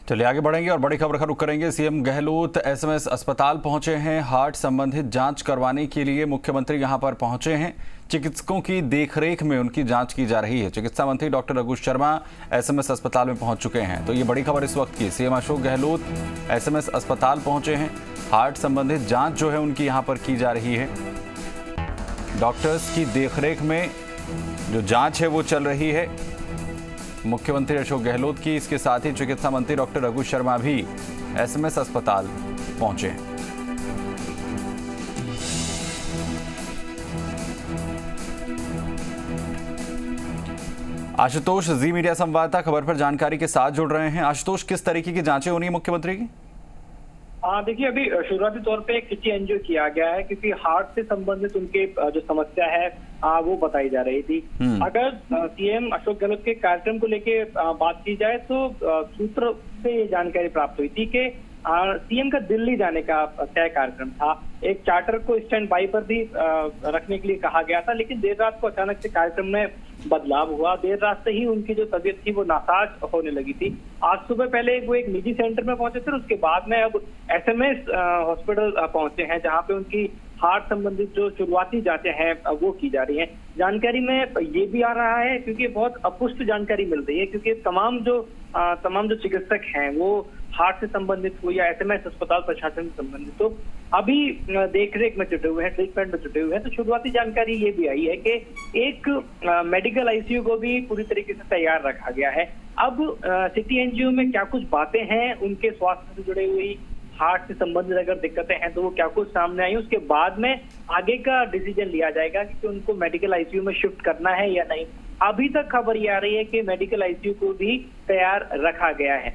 चलिए आगे बढ़ेंगे और बड़ी खबर का रुख करेंगे। सीएम गहलोत एसएमएस अस्पताल पहुंचे हैं। हार्ट संबंधित जांच करवाने के लिए मुख्यमंत्री यहां पर पहुंचे हैं। चिकित्सकों की देखरेख में उनकी जांच की जा रही है। चिकित्सा मंत्री डॉक्टर रघु शर्मा एसएमएस अस्पताल में पहुंच चुके हैं। तो ये बड़ी खबर इस वक्त की। सीएम अशोक गहलोत एसएमएस अस्पताल पहुंचे हैं। हार्ट संबंधित जाँच जो है उनकी यहाँ पर की जा रही है। डॉक्टर्स की देखरेख में जो जाँच है वो चल रही है मुख्यमंत्री अशोक गहलोत की। इसके साथ ही चिकित्सा मंत्री डॉक्टर रघु शर्मा भी एसएमएस अस्पताल पहुंचे हैं। आशुतोष जी मीडिया संवाददाता खबर पर जानकारी के साथ जुड़ रहे हैं। आशुतोष, किस तरीके की जांचें होनी है मुख्यमंत्री की? देखिए, अभी शुरुआती तौर पे सिटी एनजीओ किया गया है क्योंकि हार्ट से संबंधित उनके जो समस्या है वो बताई जा रही थी। अगर सीएम अशोक गहलोत के कार्यक्रम को लेके बात की जाए तो सूत्र से ये जानकारी प्राप्त हुई थी कि सीएम का दिल्ली जाने का तय कार्यक्रम था। एक चार्टर को स्टैंड बाई पर भी रखने के लिए कहा गया था, लेकिन देर रात को अचानक से कार्यक्रम में बदलाव हुआ। देर रात से ही उनकी जो तबीयत थी वो नासाज होने लगी थी। आज सुबह पहले वो एक निजी सेंटर में पहुंचे थे, उसके बाद में अब एसएमएस हॉस्पिटल पहुंचे हैं, जहां पे उनकी हार्ट संबंधित जो शुरुआती जांचें हैं वो की जा रही हैं। जानकारी में ये भी आ रहा है क्योंकि बहुत अपुष्ट जानकारी मिल रही है, क्योंकि तमाम जो चिकित्सक हैं वो हार्ट से संबंधित हो या एसएमएस अस्पताल प्रशासन से संबंधित हो अभी देखरेख में जुटे हुए हैं, ट्रीटमेंट में जुटे हुए हैं। तो शुरुआती जानकारी ये भी आई है कि एक मेडिकल आईसीयू को भी पूरी तरीके से तैयार रखा गया है। अब सिटी एनजीओ में क्या कुछ बातें हैं उनके स्वास्थ्य से जुड़ी हुई, हार्ट से संबंधित अगर दिक्कतें हैं तो वो क्या कुछ सामने आई, उसके बाद में आगे का डिसीजन लिया जाएगा कि उनको मेडिकल आईसीयू में शिफ्ट करना है या नहीं। अभी तक खबर ये आ रही है कि मेडिकल आईसीयू को भी तैयार रखा गया है।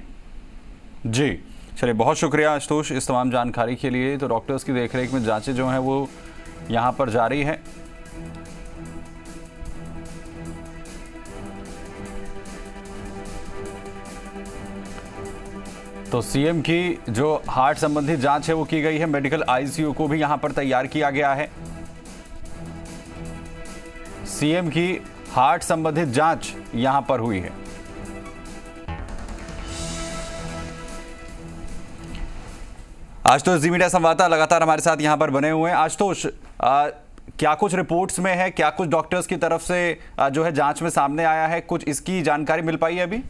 जी चलिए, बहुत शुक्रिया आशुतोष इस तमाम जानकारी के लिए। तो डॉक्टर्स की देखरेख में जांचें जो हैं वो यहाँ पर जारी हैं। तो सीएम की जो हार्ट संबंधित जांच है वो की गई है। मेडिकल आईसीयू को भी यहाँ पर तैयार किया गया है। सीएम की हार्ट संबंधित जांच यहाँ पर हुई है। आशुतोष जी मीडिया संवाददाता लगातार हमारे साथ यहां पर बने हुए हैं। आशुतोष, क्या कुछ रिपोर्ट्स में है, क्या कुछ डॉक्टर्स की तरफ से जो है जांच में सामने आया है, कुछ इसकी जानकारी मिल पाई है अभी?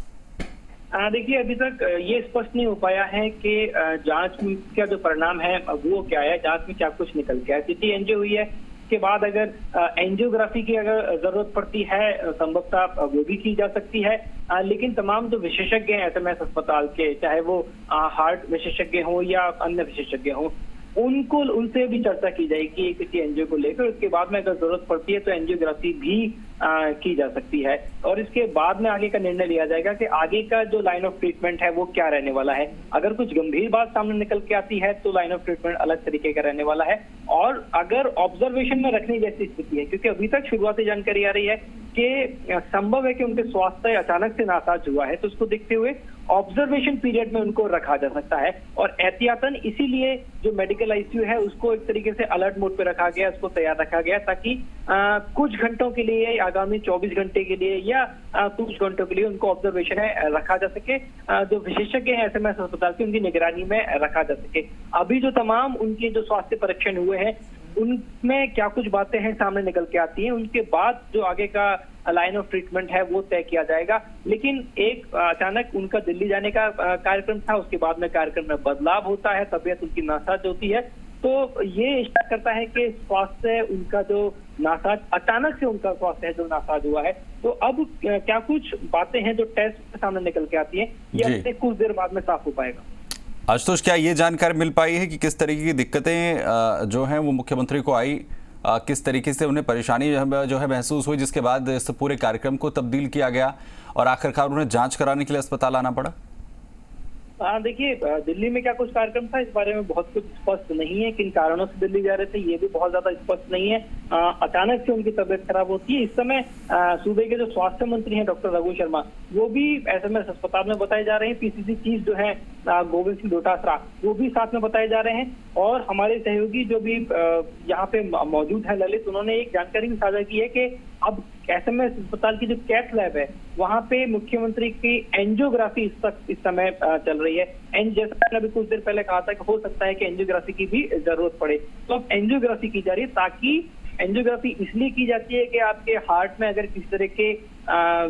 देखिए, अभी तक ये स्पष्ट नहीं हो पाया है कि जांच का जो परिणाम है वो क्या है, जांच में क्या कुछ निकल के आया। सिटी एनजीओ हुई है, के बाद अगर एंजियोग्राफी की अगर जरूरत पड़ती है संभवतः वो भी की जा सकती है। लेकिन तमाम जो विशेषज्ञ हैं एसएमएस अस्पताल के, चाहे वो हार्ट विशेषज्ञ हों या अन्य विशेषज्ञ हों, उनसे भी चर्चा की जाएगी किसी एनजीओ को लेकर। उसके बाद में अगर जरूरत पड़ती है तो एंजियोग्राफी भी की जा सकती है और इसके बाद में आगे का निर्णय लिया जाएगा कि आगे का जो लाइन ऑफ ट्रीटमेंट है वो क्या रहने वाला है। अगर कुछ गंभीर बात सामने निकल के आती है तो लाइन ऑफ ट्रीटमेंट अलग तरीके का रहने वाला है। और अगर ऑब्जर्वेशन में रखने जैसी स्थिति है, क्योंकि अभी तक शुरुआती जानकारी आ रही है कि संभव है कि उनके स्वास्थ्य अचानक से नासाज हुआ है, तो उसको देखते हुए ऑब्जर्वेशन पीरियड में उनको रखा जा सकता है। और एहतियातन इसीलिए जो मेडिकल आईसीयू है उसको एक तरीके से अलर्ट मोड पे रखा गया, उसको तैयार रखा गया ताकि कुछ घंटों के लिए, आगामी 24 घंटे के लिए या कुछ घंटों के लिए उनको ऑब्जर्वेशन है रखा जा सके। जो विशेषज्ञ हैं एसएमएस अस्पताल की, उनकी निगरानी में रखा जा सके। अभी जो तमाम उनके जो स्वास्थ्य परीक्षण हुए हैं उनमें क्या कुछ बातें हैं सामने निकल के आती हैं, उनके बाद जो आगे का लाइन ऑफ ट्रीटमेंट है वो तय किया जाएगा। लेकिन एक अचानक उनका दिल्ली जाने का कार्यक्रम था, उसके बाद में कार्यक्रम में बदलाव होता है, तबीयत उनकी नासाज होती है, तो ये इशारा करता है कि स्वास्थ्य उनका जो नासाज, अचानक से उनका स्वास्थ्य है जो नासाज हुआ है। तो अब क्या कुछ बातें हैं जो टेस्ट सामने निकल के आती है, ये कुछ देर बाद में साफ हो पाएगा। आशुतोष, क्या ये जानकारी मिल पाई है कि किस तरीके की दिक्कतें जो हैं वो मुख्यमंत्री को आई, किस तरीके से उन्हें परेशानी जो है महसूस हुई, जिसके बाद इस पूरे कार्यक्रम को तब्दील किया गया और आखिरकार उन्हें जांच कराने के लिए अस्पताल आना पड़ा? देखिए, दिल्ली में क्या कुछ कार्यक्रम था इस बारे में बहुत कुछ स्पष्ट नहीं है। किन कारणों से दिल्ली जा रहे थे ये भी बहुत ज्यादा स्पष्ट नहीं है। अचानक से उनकी तबीयत खराब होती है। इस समय सूबे के जो स्वास्थ्य मंत्री हैं डॉक्टर रघु शर्मा, वो भी एसएमएस अस्पताल में बताए जा रहे हैं। पीसीसी चीफ जो है गोविंद सिंह डोटासरा, वो भी साथ में बताए जा रहे हैं। और हमारे सहयोगी जो भी यहाँ पे मौजूद है ललित, उन्होंने एक जानकारी भी साझा की है कि अब एसएमएस अस्पताल की जो कैथ लैब है वहाँ पे मुख्यमंत्री की एंजियोग्राफी इस समय चल रही है। जैसा मैंने अभी कुछ देर पहले कहा था कि हो सकता है कि एंजियोग्राफी की भी जरूरत पड़े, तो अब एंजियोग्राफी की जा रही है। ताकि एंजियोग्राफी इसलिए की जाती है कि आपके हार्ट में अगर किसी तरह के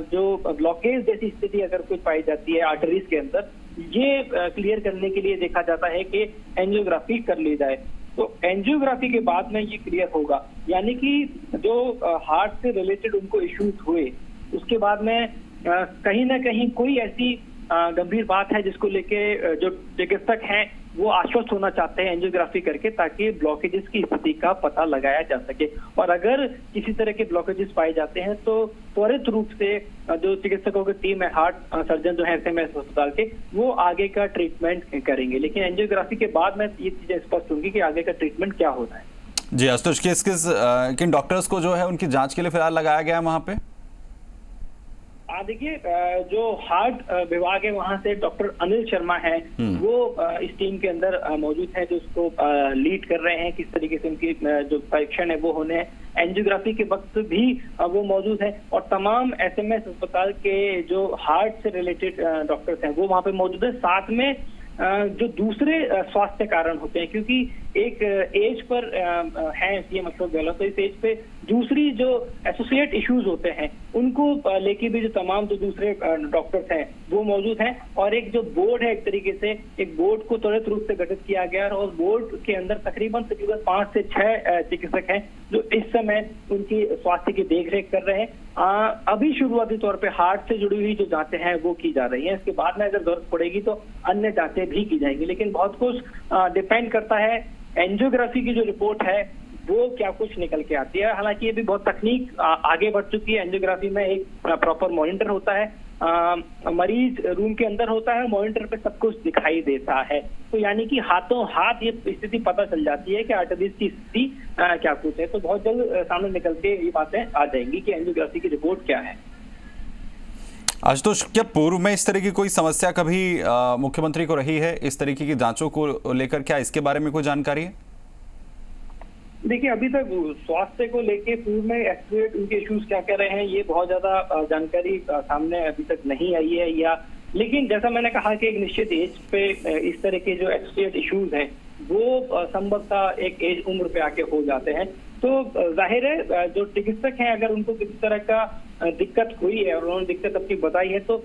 जो ब्लॉकेज जैसी स्थिति अगर कोई पाई जाती है आर्टरीज के अंदर, ये क्लियर करने के लिए देखा जाता है कि एंजियोग्राफी कर ली जाए। तो एंजियोग्राफी के बाद में ये क्लियर होगा, यानी कि जो हार्ट से रिलेटेड उनको इश्यूज हुए उसके बाद में कहीं ना कहीं कोई ऐसी गंभीर बात है जिसको लेके जो चिकित्सक हैं वो आश्वस्त होना चाहते हैं एंजियोग्राफी करके, ताकि ब्लॉकेजेस की स्थिति का पता लगाया जा सके। और अगर किसी तरह के ब्लॉकेजेस पाए जाते हैं तो त्वरित रूप से जो चिकित्सकों की टीम है, हार्ट सर्जन जो है एसएमएस अस्पताल के, वो आगे का ट्रीटमेंट करेंगे। लेकिन एंजियोग्राफी के बाद में ये चीजें स्पष्ट होंगी कि आगे का ट्रीटमेंट क्या होना है। जी आशुतोष, किन डॉक्टर्स को जो है उनकी जांच के लिए फिलहाल लगाया गया है वहां पे? देखिए, जो हार्ट विभाग है वहां से डॉक्टर अनिल शर्मा है, वो इस टीम के अंदर मौजूद है, जो उसको लीड कर रहे हैं। किस तरीके से उनकी जो परीक्षण है वो होने हैं, एंजियोग्राफी के वक्त भी वो मौजूद है। और तमाम एसएमएस अस्पताल के जो हार्ट से रिलेटेड डॉक्टर्स हैं वो वहां पे मौजूद है। साथ में जो दूसरे स्वास्थ्य कारण होते हैं, क्योंकि एक एज पर है सीएम अशोक गहलोत, तो इस एज पे दूसरी जो एसोसिएट इश्यूज होते हैं उनको लेके भी जो तमाम जो दूसरे डॉक्टर्स हैं वो मौजूद हैं। और एक जो बोर्ड है, एक तरीके से एक बोर्ड को त्वरित रूप से गठित किया गया है, और बोर्ड के अंदर तकरीबन 5 से 6 चिकित्सक हैं जो इस समय उनकी स्वास्थ्य की देखरेख कर रहे हैं। अभी शुरुआती तौर पे हार्ट से जुड़ी हुई जो जांचें हैं वो की जा रही हैं। इसके बाद में अगर जरूरत पड़ेगी तो अन्य जांचें भी की जाएंगी। लेकिन बहुत कुछ डिपेंड करता है एंजियोग्राफी की जो रिपोर्ट है वो क्या कुछ निकल के आती है। हालांकि ये भी बहुत तकनीक आगे बढ़ चुकी है। एंजियोग्राफी में एक प्रॉपर मॉनिटर होता है, मरीज रूम के अंदर होता है, मॉनिटर पे सब कुछ दिखाई देता है। तो यानी कि हाथों हाथ ये स्थिति पता चल जाती है कि आर्टरीज की स्थिति क्या कुछ है। तो बहुत जल्द सामने निकल के ये बातें आ जाएंगी कि एंजियोग्राफी की रिपोर्ट क्या है। आशुतोष, क्या पूर्व में इस तरह की कोई समस्या कभी मुख्यमंत्री को रही है इस तरीके की जांचों को लेकर? क्या इसके बारे में कोई जानकारी है? देखिए, अभी तक स्वास्थ्य को लेके पूर्व में एक्सपर्ट उनके इश्यूज क्या कह रहे हैं ये बहुत ज्यादा जानकारी सामने अभी तक नहीं आई है। या लेकिन जैसा मैंने कहा कि एक निश्चित एज पे इस तरह के जो एक्सपर्ट इश्यूज हैं वो संभवतः एक एज उम्र पे आके हो जाते हैं। तो जाहिर है जो चिकित्सक हैं अगर उनको किसी तरह का दिक्कत हुई है और उन्होंने दिक्कत अपनी बताई है तो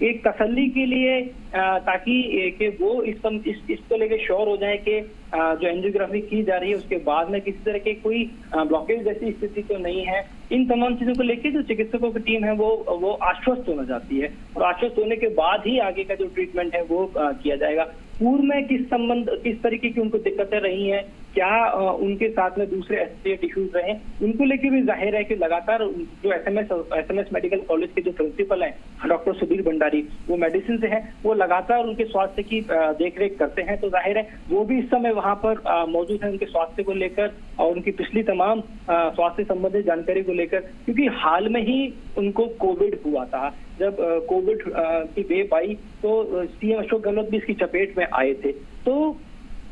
एक तसल्ली के लिए ताकि कि वो इसको लेके श्योर हो जाए कि जो एंजियोग्राफी की जा रही है उसके बाद में किसी तरह के कोई ब्लॉकेज जैसी स्थिति तो नहीं है, इन तमाम चीजों को लेके जो चिकित्सकों की टीम है वो आश्वस्त होना चाहती है। और आश्वस्त होने के बाद ही आगे का जो ट्रीटमेंट है वो किया जाएगा। पूर्व में किस तरीके की उनको दिक्कतें रही हैं, क्या उनके साथ में दूसरे एसोसिएट इश्यूज रहे, उनको लेके भी जाहिर है कि लगातार जो एसएमएस मेडिकल कॉलेज के जो प्रिंसिपल हैं डॉक्टर सुधीर भंडारी, वो मेडिसिन से हैं, वो लगातार उनके स्वास्थ्य की देखरेख करते हैं। तो जाहिर है वो भी इस समय वहां पर मौजूद है उनके स्वास्थ्य को लेकर और उनकी पिछली तमाम स्वास्थ्य संबंधित जानकारी को लेकर, क्योंकि हाल में ही उनको कोविड हुआ था। जब कोविड की वेव आई तो सीएम अशोक गहलोत भी इसकी चपेट में आए थे। तो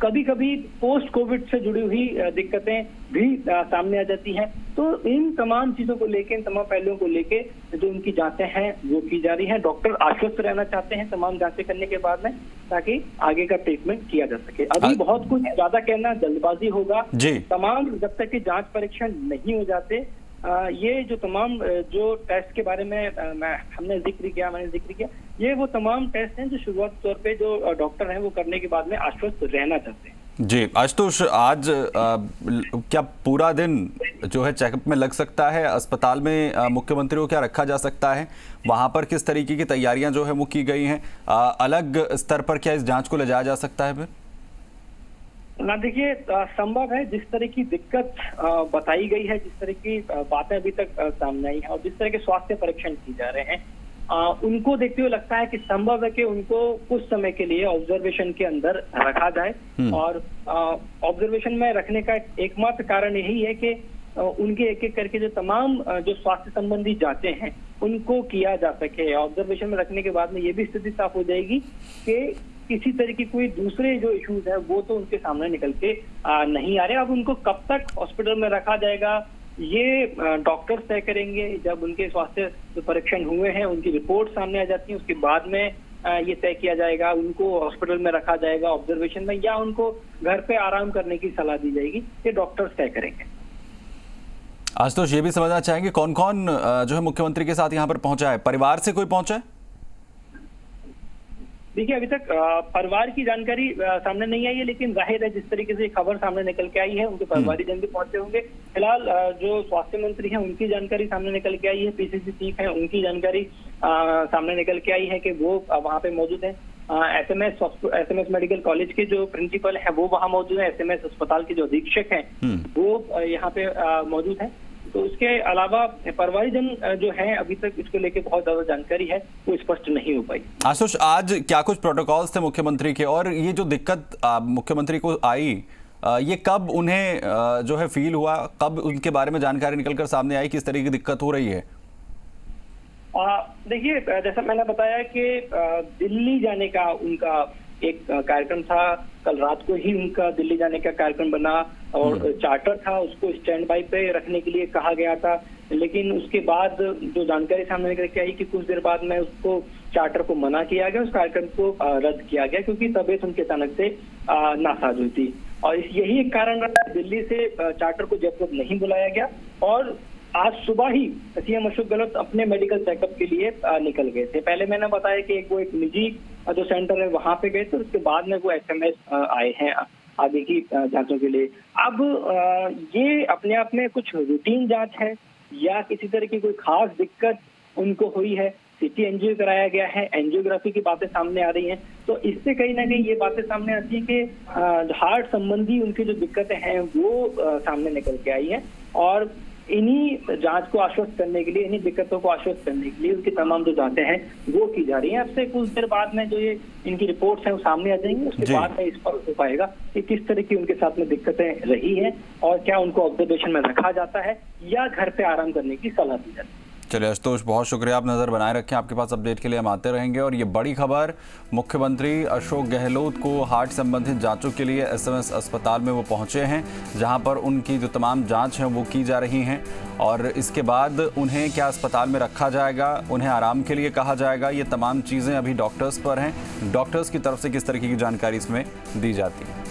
कभी कभी पोस्ट कोविड से जुड़ी हुई दिक्कतें भी सामने आ जाती हैं। तो इन तमाम चीजों को लेके, इन तमाम पहलुओं को लेके जो उनकी जांचें हैं वो की जा रही हैं। डॉक्टर आश्वस्त रहना चाहते हैं तमाम जांचें करने के बाद में, ताकि आगे का ट्रीटमेंट किया जा सके। अभी बहुत कुछ ज्यादा कहना जल्दबाजी होगा। तमाम जब तक कि जांच परीक्षण नहीं हो जाते, ये जो तमाम जो टेस्ट के बारे में मैंने जिक्र किया, ये वो तमाम टेस्ट हैं जो शुरुआत तौर पे जो डॉक्टर हैं वो करने के बाद में आश्वस्त रहना चाहते हैं। जी आशुतोष, आज क्या पूरा दिन जो है चेकअप में लग सकता है? अस्पताल में मुख्यमंत्री को क्या रखा जा सकता है? वहां पर किस तरीके की तैयारियां जो है वो की गई हैं? अलग स्तर पर क्या इस जांच को ले जाया जा सकता है फिर? ना देखिए, संभव है जिस तरह की दिक्कत बताई गई है, जिस तरह की बातें अभी तक सामने आई हैं और जिस तरह के स्वास्थ्य परीक्षण किए जा रहे हैं, उनको देखते हुए लगता है कि संभव है कि उनको कुछ समय के लिए ऑब्जर्वेशन के अंदर रखा जाए। और ऑब्जर्वेशन में रखने का एकमात्र कारण यही है कि उनके एक एक करके जो तमाम जो स्वास्थ्य संबंधी जांचें हैं उनको किया जा सके। ऑब्जर्वेशन में रखने के बाद में ये भी स्थिति साफ हो जाएगी कि किसी तरह की कोई दूसरे जो इश्यूज है वो तो उनके सामने निकल के नहीं आ रहे। अब उनको कब तक हॉस्पिटल में रखा जाएगा ये डॉक्टर्स तय करेंगे। जब उनके स्वास्थ्य जो परीक्षण हुए हैं उनकी रिपोर्ट सामने आ जाती है उसके बाद में ये तय किया जाएगा उनको हॉस्पिटल में रखा जाएगा ऑब्जर्वेशन में या उनको घर पे आराम करने की सलाह दी जाएगी, ये डॉक्टर्स तय करेंगे। आशुतोष, ये भी समझना चाहेंगे कौन कौन जो है मुख्यमंत्री के साथ यहाँ पर पहुंचा है? परिवार से कोई पहुंचा है? देखिए, अभी तक परिवार की जानकारी सामने नहीं आई है, लेकिन जाहिर है जिस तरीके से खबर सामने निकल के आई है उनके परिवारजन भी पहुंचे होंगे। फिलहाल जो स्वास्थ्य मंत्री हैं उनकी जानकारी सामने निकल के आई है, पीसीसी चीफ हैं उनकी जानकारी सामने निकल के आई है कि वो वहां पे मौजूद है। एसएमएस मेडिकल कॉलेज के जो प्रिंसिपल है वो वहां मौजूद है, एसएमएस अस्पताल के जो अधीक्षक हैं वो यहाँ पे मौजूद है। तो इसके अलावा परिवारजन जो है अभी तक इसको लेके बहुत ज्यादा जानकारी है वो स्पष्ट नहीं हो पाई। आशुतोष, आज क्या कुछ प्रोटोकॉल्स थे मुख्यमंत्री के, और ये जो दिक्कत मुख्यमंत्री को आई ये कब उन्हें जो है फील हुआ, कब उनके बारे में जानकारी निकलकर सामने आई, किस तरह की दिक्कत हो रही है? देखिए, जैसा मैंने बताया कि दिल्ली जाने का उनका एक कार्यक्रम था, कल रात को ही उनका दिल्ली जाने का कार्यक्रम बना और चार्टर था उसको स्टैंड बाई पे रखने के लिए कहा गया था। लेकिन उसके बाद जो जानकारी सामने निकल के आई कि कुछ देर बाद में उसको चार्टर को मना किया गया, उस कार्यक्रम को रद्द किया गया क्योंकि तबीयत उनके अचानक से नासाज हुई थी। और यही एक कारण रहा दिल्ली से चार्टर को जयपुर नहीं बुलाया गया। और आज सुबह ही सीएम अशोक गहलोत अपने मेडिकल चेकअप के लिए निकल गए थे। पहले मैंने बताया कि वो एक निजी जो सेंटर है वहां पे गए थे, उसके बाद में वो एसएमएस आए हैं आगे की जांचों के लिए। अब ये अपने आप में कुछ रूटीन जांच है या किसी तरह की कोई खास दिक्कत उनको हुई है, सीटी एंजियो कराया गया है, एंजियोग्राफी की बातें सामने आ रही हैं, तो इससे कहीं ना कहीं ये बातें सामने आती है कि हार्ट संबंधी उनकी जो दिक्कतें हैं वो सामने निकल के आई है। और इन्हीं जांच को आश्वस्त करने के लिए, इन्हीं दिक्कतों को आश्वस्त करने के लिए उनकी तमाम जो जांचें हैं वो की जा रही हैं। अब से कुछ देर बाद में जो ये इनकी रिपोर्ट्स हैं वो सामने आ जाएंगी, उसके बाद में इस पर हो पाएगा कि किस तरह की उनके साथ में दिक्कतें रही हैं और क्या उनको ऑब्जर्वेशन में रखा जाता है या घर पे आराम करने की सलाह दी जाती है। चलिए आशुतोष, बहुत शुक्रिया, आप नज़र बनाए रखें, आपके पास अपडेट के लिए हम आते रहेंगे। और ये बड़ी खबर, मुख्यमंत्री अशोक गहलोत को हार्ट संबंधित जांचों के लिए एसएमएस अस्पताल में वो पहुंचे हैं, जहां पर उनकी जो तमाम जांच हैं वो की जा रही हैं। और इसके बाद उन्हें क्या अस्पताल में रखा जाएगा, उन्हें आराम के लिए कहा जाएगा, ये तमाम चीज़ें अभी डॉक्टर्स पर हैं। डॉक्टर्स की तरफ से किस तरीके की जानकारी इसमें दी जाती है।